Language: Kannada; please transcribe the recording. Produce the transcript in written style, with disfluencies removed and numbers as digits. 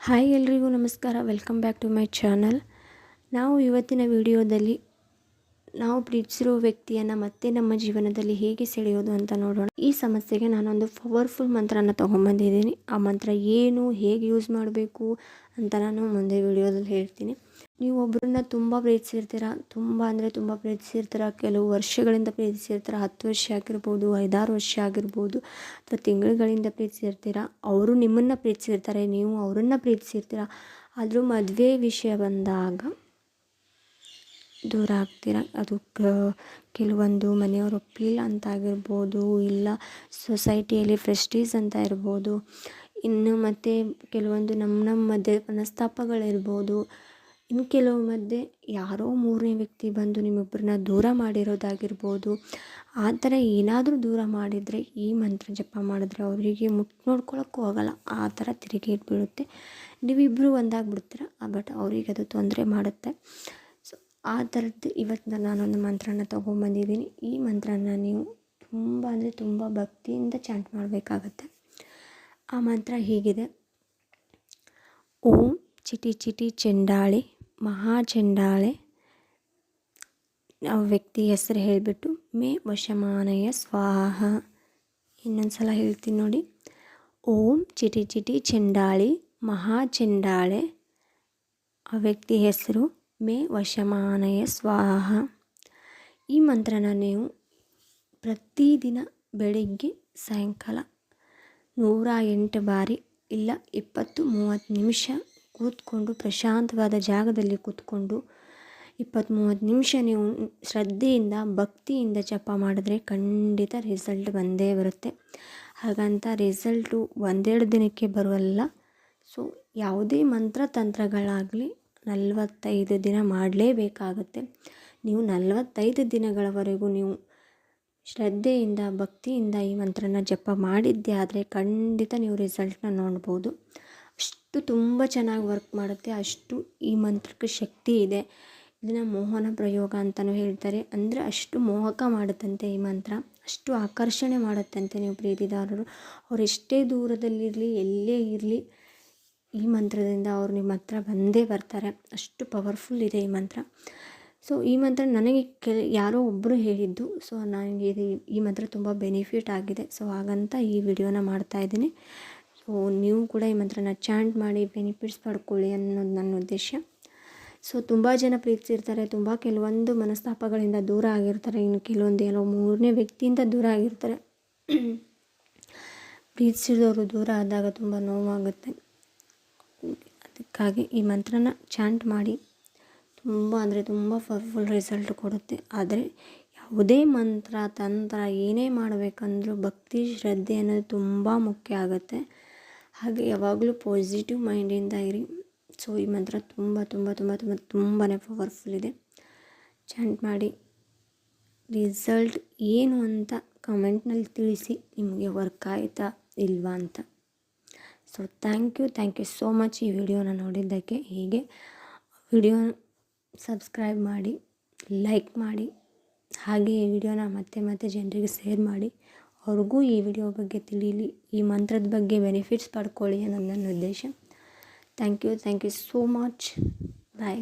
ಹಾಯ್ ಎಲ್ರಿಗೂ ನಮಸ್ಕಾರ. Welcome back to my channel. ನಾವು ಇವತ್ತಿನ ವಿಡಿಯೋದಲ್ಲಿ ನಾವು ಪ್ರೀತಿಸಿರೋ ವ್ಯಕ್ತಿಯನ್ನು ಮತ್ತೆ ನಮ್ಮ ಜೀವನದಲ್ಲಿ ಹೇಗೆ ಸೆಳೆಯೋದು ಅಂತ ನೋಡೋಣ. ಈ ಸಮಸ್ಯೆಗೆ ನಾನೊಂದು ಪವರ್ಫುಲ್ ಮಂತ್ರನ ತೊಗೊಂಬಂದಿದ್ದೀನಿ. ಆ ಮಂತ್ರ ಏನು, ಹೇಗೆ ಯೂಸ್ ಮಾಡಬೇಕು ಅಂತ ನಾನು ಮುಂದೆ ವಿಡಿಯೋದಲ್ಲಿ ಹೇಳ್ತೀನಿ. ನೀವು ಒಬ್ಬರನ್ನ ತುಂಬ ಪ್ರೀತಿಸಿರ್ತೀರ, ತುಂಬ ಅಂದರೆ ತುಂಬ ಪ್ರೀತಿಸಿರ್ತೀರ. ಕೆಲವು ವರ್ಷಗಳಿಂದ ಪ್ರೀತಿಸಿರ್ತೀರ. 10 ವರ್ಷ ಆಗಿರ್ಬೋದು, 5-6 ವರ್ಷ ಆಗಿರ್ಬೋದು, ಅಥವಾ ತಿಂಗಳುಗಳಿಂದ ಪ್ರೀತಿಸಿರ್ತೀರ. ಅವರು ನಿಮ್ಮನ್ನು ಪ್ರೀತಿಸಿರ್ತಾರೆ, ನೀವು ಅವರನ್ನು ಪ್ರೀತಿಸಿರ್ತೀರ. ಆದರೂ ಮದುವೆ ವಿಷಯ ಬಂದಾಗ ದೂರ ಆಗ್ತೀರ. ಅದು ಕೆಲವೊಂದು ಮನೆಯವರು ಒಪ್ಪಲಿಲ್ಲ ಅಂತ ಆಗಿರ್ಬೋದು, ಇಲ್ಲ ಸೊಸೈಟಿಯಲ್ಲಿ ಪ್ರೆಸ್ಟೀಜ್ ಅಂತ ಇರ್ಬೋದು, ಇನ್ನು ಮತ್ತು ಕೆಲವೊಂದು ನಮ್ಮ ಮಧ್ಯೆ ಮನಸ್ತಾಪಗಳಿರ್ಬೋದು, ಇನ್ನು ಕೆಲವು ಮಧ್ಯೆ ಯಾರೋ 3ನೇ ವ್ಯಕ್ತಿ ಬಂದು ನಿಮ್ಮಿಬ್ಬರನ್ನ ದೂರ ಮಾಡಿರೋದಾಗಿರ್ಬೋದು. ಆ ಥರ ಏನಾದರೂ ದೂರ ಮಾಡಿದರೆ ಈ ಮಂತ್ರ ಜಪ ಮಾಡಿದ್ರೆ ಅವರಿಗೆ ನೋಡ್ಕೊಳಕ್ಕೂ ಹೋಗಲ್ಲ. ಆ ಥರ ತಿರುಗಿ ಬೀಳುತ್ತೆ. ನೀವಿಬ್ಬರು ಒಂದಾಗ್ಬಿಡ್ತೀರ, ಬಟ್ ಅವರಿಗೆ ಅದು ತೊಂದರೆ ಮಾಡುತ್ತೆ. ಸೊ ಆ ಥರದ್ದು ಇವತ್ತು ನಾನೊಂದು ಮಂತ್ರನ ತೊಗೊಂಬಂದಿದ್ದೀನಿ. ಈ ಮಂತ್ರನ ನೀವು ತುಂಬ ಅಂದರೆ ತುಂಬ ಭಕ್ತಿಯಿಂದ ಚಾಂಟ್ ಮಾಡಬೇಕಾಗತ್ತೆ. ಆ ಮಂತ್ರ ಹೀಗಿದೆ: ಓಂ ಚಿಟಿ ಚಿಟಿ ಚೆಂಡಾಳೆ ಮಹಾಚಂಡಾಳೆ. ನಾವು ವ್ಯಕ್ತಿ ಹೆಸರು ಹೇಳಿಬಿಟ್ಟು ಮೇ ವಶಮಾನಯ ಸ್ವಾಹ. ಇನ್ನೊಂದು ಸಲ ಹೇಳ್ತೀನಿ ನೋಡಿ. ಓಂ ಚಿಟಿ ಚಿಟಿ ಚೆಂಡಾಳಿ ಮಹಾಚಂಡಾಳೆ. ಆ ವ್ಯಕ್ತಿ ಹೆಸರು ಮೇ ವಶಮಾನಯ ಸ್ವಾಹ. ಈ ಮಂತ್ರನ ನೀವು ಪ್ರತಿದಿನ ಬೆಳಿಗ್ಗೆ ಸಾಯಂಕಾಲ 108 ಬಾರಿ ಇಲ್ಲ 20-30 ನಿಮಿಷ ಕೂತ್ಕೊಂಡು, ಪ್ರಶಾಂತವಾದ ಜಾಗದಲ್ಲಿ ಕೂತ್ಕೊಂಡು 20-30 ನಿಮಿಷ ನೀವು ಶ್ರದ್ಧೆಯಿಂದ ಭಕ್ತಿಯಿಂದ ಜಪ ಮಾಡಿದ್ರೆ ಖಂಡಿತ ರಿಸಲ್ಟ್ ಬಂದೇ ಬರುತ್ತೆ. ಹಾಗಂತ ರಿಸಲ್ಟು 1-2 ದಿನಕ್ಕೆ ಬರೋಲ್ಲ. ಸೊ ಯಾವುದೇ ಮಂತ್ರ ತಂತ್ರಗಳಾಗಲಿ 45 ದಿನ ಮಾಡಲೇಬೇಕಾಗತ್ತೆ. ನೀವು 45 ದಿನಗಳವರೆಗೂ ನೀವು ಶ್ರದ್ಧೆಯಿಂದ ಭಕ್ತಿಯಿಂದ ಈ ಮಂತ್ರನ ಜಪ ಮಾಡಿದ್ದೇ ಆದರೆ ಖಂಡಿತ ನೀವು ರಿಸಲ್ಟ್ನ ನೋಡ್ಬೋದು. ಅಷ್ಟು ತುಂಬ ಚೆನ್ನಾಗಿ ವರ್ಕ್ ಮಾಡುತ್ತೆ. ಅಷ್ಟು ಈ ಮಂತ್ರಕ್ಕೆ ಶಕ್ತಿ ಇದೆ. ಇದನ್ನು ಮೋಹನ ಪ್ರಯೋಗ ಅಂತಲೂ ಹೇಳ್ತಾರೆ. ಅಂದರೆ ಅಷ್ಟು ಮೋಹಕ ಮಾಡುತ್ತಂತೆ ಈ ಮಂತ್ರ, ಅಷ್ಟು ಆಕರ್ಷಣೆ ಮಾಡುತ್ತಂತೆ. ನೀವು ಪ್ರೀತಿದಾರರು ಅವ್ರು ಎಷ್ಟೇ ದೂರದಲ್ಲಿರಲಿ, ಎಲ್ಲೇ ಇರಲಿ, ಈ ಮಂತ್ರದಿಂದ ಅವ್ರು ನಿಮ್ಮ ಹತ್ರ ಬಂದೇ ಬರ್ತಾರೆ. ಅಷ್ಟು ಪವರ್ಫುಲ್ ಇದೆ ಈ ಮಂತ್ರ. ಸೊ ಈ ಮಂತ್ರ ನನಗೆ ಯಾರೋ ಒಬ್ಬರು ಹೇಳಿದ್ದು. ಸೊ ನನಗೆ ಈ ಮಂತ್ರ ತುಂಬ ಬೆನಿಫಿಟ್ ಆಗಿದೆ. ಸೊ ಹಾಗಂತ ಈ ವಿಡಿಯೋನ ಮಾಡ್ತಾಯಿದ್ದೀನಿ. ಸೊ ನೀವು ಕೂಡ ಈ ಮಂತ್ರನ ಚಾಂಟ್ ಮಾಡಿ ಬೆನಿಫಿಟ್ಸ್ ಪಡ್ಕೊಳ್ಳಿ ಅನ್ನೋದು ನನ್ನ ಉದ್ದೇಶ. ಸೊ ತುಂಬ ಜನ ಪ್ರೀತಿಸಿರ್ತಾರೆ, ತುಂಬ ಕೆಲವೊಂದು ಮನಸ್ತಾಪಗಳಿಂದ ದೂರ ಆಗಿರ್ತಾರೆ, ಇನ್ನು ಕೆಲವೊಂದು ಏನೋ 3ನೇ ವ್ಯಕ್ತಿಯಿಂದ ದೂರ ಆಗಿರ್ತಾರೆ. ಪ್ರೀತಿಸಿದವರು ದೂರ ಆದಾಗ ತುಂಬ ನೋವಾಗುತ್ತೆ. ಅದಕ್ಕಾಗಿ ಈ ಮಂತ್ರನ ಚಾಂಟ್ ಮಾಡಿ. ತುಂಬ ಅಂದರೆ ತುಂಬ ಪವರ್ಫುಲ್ ರಿಸಲ್ಟ್ ಕೊಡುತ್ತೆ. ಆದರೆ ಯಾವುದೇ ಮಂತ್ರ ತಂತ್ರ ಏನೇ ಮಾಡಬೇಕಂದ್ರೂ ಭಕ್ತಿ ಶ್ರದ್ಧೆ ಅನ್ನೋದು ತುಂಬ ಮುಖ್ಯ ಆಗುತ್ತೆ. ಹಾಗೆ ಯಾವಾಗಲೂ ಪಾಸಿಟಿವ್ ಮೈಂಡಿಂದ ಇರಿ. ಸೊ ಈ ಮಂತ್ರ ತುಂಬ ತುಂಬ ತುಂಬ ತುಂಬ ತುಂಬಾ ಪವರ್ಫುಲ್ ಇದೆ. ಚಾಂಟ್ ಮಾಡಿ. ರಿಸಲ್ಟ್ ಏನು ಅಂತ ಕಮೆಂಟ್ನಲ್ಲಿ ತಿಳಿಸಿ, ನಿಮಗೆ ವರ್ಕ್ ಆಯಿತಾ ಇಲ್ವಾ ಅಂತ. So thank you so much ಈ ವಿಡಿಯೋನ ನೋಡಿದ್ದಕ್ಕೆ. ಹೀಗೆ ವಿಡಿಯೋ ಸಬ್ಸ್ಕ್ರೈಬ್ ಮಾಡಿ, ಲೈಕ್ ಮಾಡಿ, ಹಾಗೆ ಈ ವಿಡಿಯೋನ ಮತ್ತೆ ಜನರಿಗೆ ಶೇರ್ ಮಾಡಿ. ಅವ್ರಿಗೂ ಈ ವಿಡಿಯೋ ಬಗ್ಗೆ ತಿಳಿಯಲಿ, ಈ ಮಂತ್ರದ ಬಗ್ಗೆ ಬೆನಿಫಿಟ್ಸ್ ಪಡ್ಕೊಳ್ಳಿ ಅನ್ನೋದು ನನ್ನ ಉದ್ದೇಶ. Thank you so much. Bye.